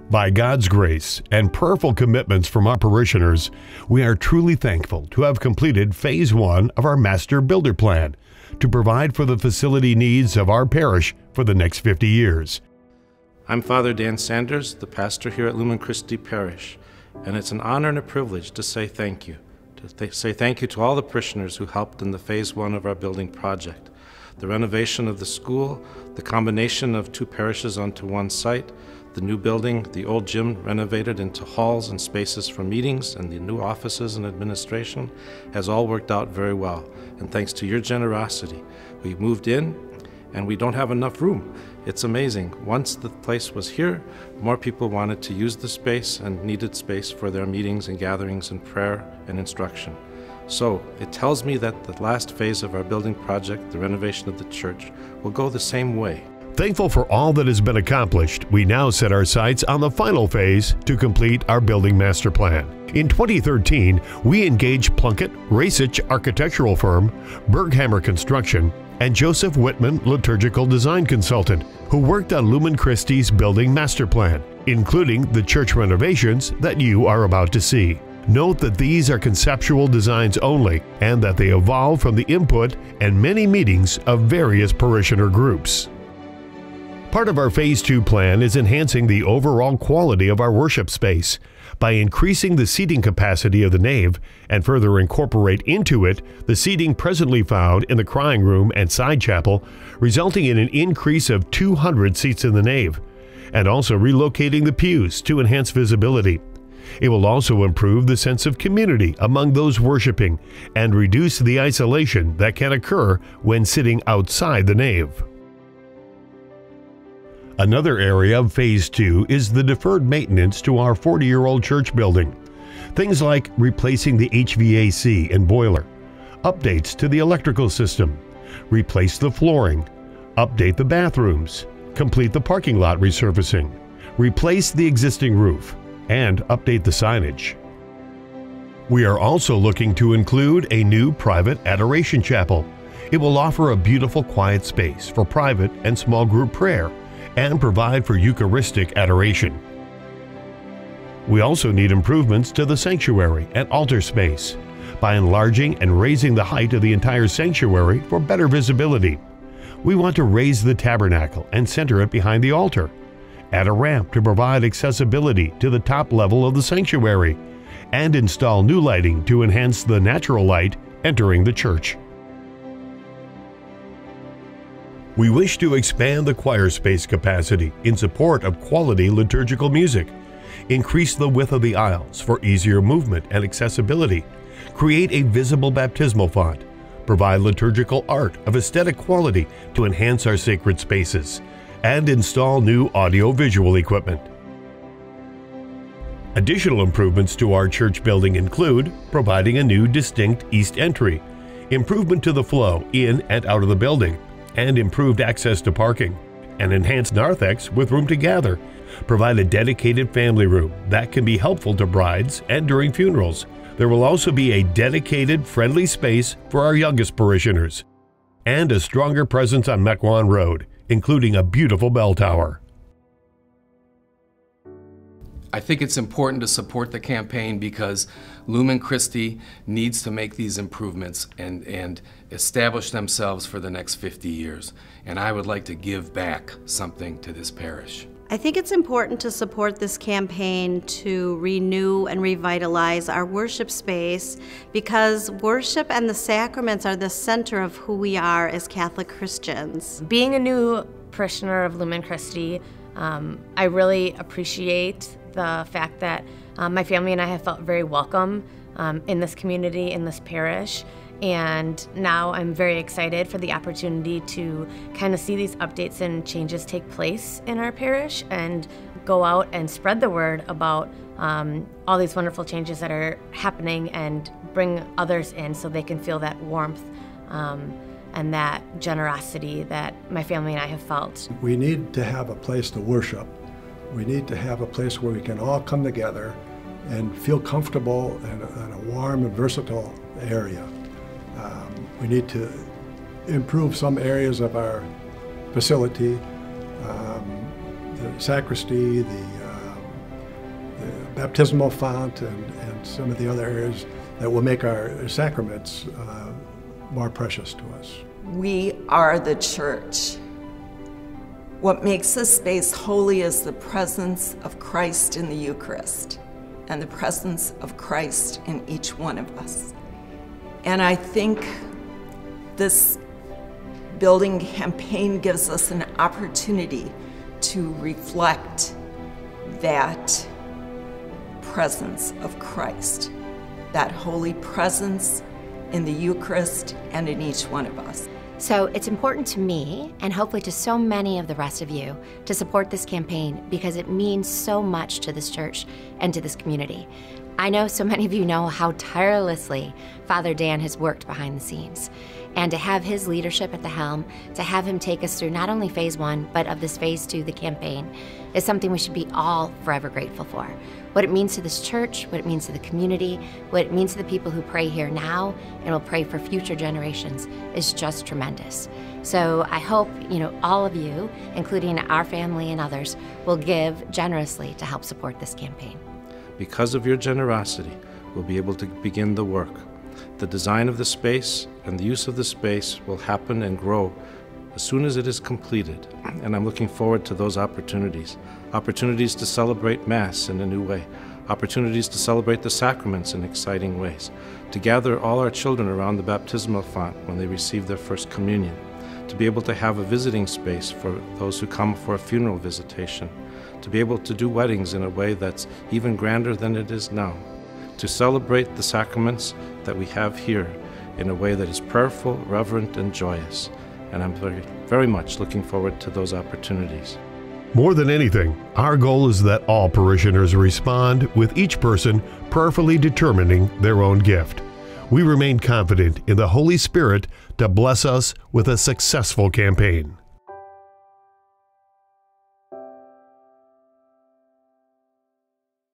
By God's grace and prayerful commitments from our parishioners, we are truly thankful to have completed Phase 1 of our Master Builder Plan to provide for the facility needs of our parish for the next 50 years. I'm Father Dan Sanders, the pastor here at Lumen Christi Parish, and it's an honor and a privilege to say thank you. Say thank you to all the parishioners who helped in the Phase 1 of our building project. The renovation of the school, the combination of two parishes onto one site, the new building, the old gym renovated into halls and spaces for meetings, and the new offices and administration has all worked out very well. And thanks to your generosity, we moved in and we don't have enough room. It's amazing. Once the place was here, more people wanted to use the space and needed space for their meetings and gatherings and prayer and instruction. So it tells me that the last phase of our building project, the renovation of the church, will go the same way. Thankful for all that has been accomplished, we now set our sights on the final phase to complete our building master plan. In 2013, we engaged Plunkett, Rasich architectural firm, Berghammer Construction, and Joseph Whitman liturgical design consultant, who worked on Lumen Christi's building master plan, including the church renovations that you are about to see. Note that these are conceptual designs only and that they evolve from the input and many meetings of various parishioner groups. Part of our Phase 2 plan is enhancing the overall quality of our worship space by increasing the seating capacity of the nave and further incorporate into it the seating presently found in the crying room and side chapel, resulting in an increase of 200 seats in the nave, and also relocating the pews to enhance visibility. It will also improve the sense of community among those worshiping and reduce the isolation that can occur when sitting outside the nave. Another area of Phase 2 is the deferred maintenance to our 40-year-old church building. Things like replacing the HVAC and boiler, updates to the electrical system, replace the flooring, update the bathrooms, complete the parking lot resurfacing, replace the existing roof, and update the signage. We are also looking to include a new private adoration chapel. It will offer a beautiful quiet space for private and small group prayer and provide for Eucharistic adoration. We also need improvements to the sanctuary and altar space by enlarging and raising the height of the entire sanctuary for better visibility. We want to raise the tabernacle and center it behind the altar, add a ramp to provide accessibility to the top level of the sanctuary, and install new lighting to enhance the natural light entering the church. We wish to expand the choir space capacity in support of quality liturgical music, increase the width of the aisles for easier movement and accessibility, create a visible baptismal font, provide liturgical art of aesthetic quality to enhance our sacred spaces, and install new audio-visual equipment. Additional improvements to our church building include providing a new distinct east entry, improvement to the flow in and out of the building, and improved access to parking, an enhanced narthex with room to gather, provide a dedicated family room that can be helpful to brides and during funerals. There will also be a dedicated friendly space for our youngest parishioners, and a stronger presence on Mequon Road, including a beautiful bell tower. I think it's important to support the campaign because Lumen Christi needs to make these improvements and establish themselves for the next 50 years. And I would like to give back something to this parish. I think it's important to support this campaign to renew and revitalize our worship space because worship and the sacraments are the center of who we are as Catholic Christians. Being a new parishioner of Lumen Christi, I really appreciate the fact that my family and I have felt very welcome in this community, in this parish. And now I'm very excited for the opportunity to kind of see these updates and changes take place in our parish and go out and spread the word about all these wonderful changes that are happening and bring others in so they can feel that warmth and that generosity that my family and I have felt. We need to have a place to worship. We need to have a place where we can all come together and feel comfortable in a warm and versatile area. We need to improve some areas of our facility, the sacristy, the baptismal font and some of the other areas that will make our sacraments more precious to us. We are the church. What makes this space holy is the presence of Christ in the Eucharist and the presence of Christ in each one of us. And I think this building campaign gives us an opportunity to reflect that presence of Christ, that holy presence in the Eucharist and in each one of us. So it's important to me, and hopefully to so many of the rest of you, to support this campaign because it means so much to this church and to this community. I know so many of you know how tirelessly Father Dan has worked behind the scenes. And to have his leadership at the helm, to have him take us through not only phase 1, but of this phase 2, the campaign, is something we should be all forever grateful for. What it means to this church, what it means to the community, what it means to the people who pray here now and will pray for future generations is just tremendous. So I hope, all of you, including our family and others, will give generously to help support this campaign. Because of your generosity, we'll be able to begin the work. The design of the space and the use of the space will happen and grow as soon as it is completed, and I'm looking forward to those opportunities. Opportunities to celebrate Mass in a new way, opportunities to celebrate the sacraments in exciting ways, to gather all our children around the baptismal font when they receive their first communion, to be able to have a visiting space for those who come for a funeral visitation, to be able to do weddings in a way that's even grander than it is now, to celebrate the sacraments that we have here in a way that is prayerful, reverent, and joyous. And I'm very, very much looking forward to those opportunities. More than anything, our goal is that all parishioners respond with each person prayerfully determining their own gift. We remain confident in the Holy Spirit to bless us with a successful campaign.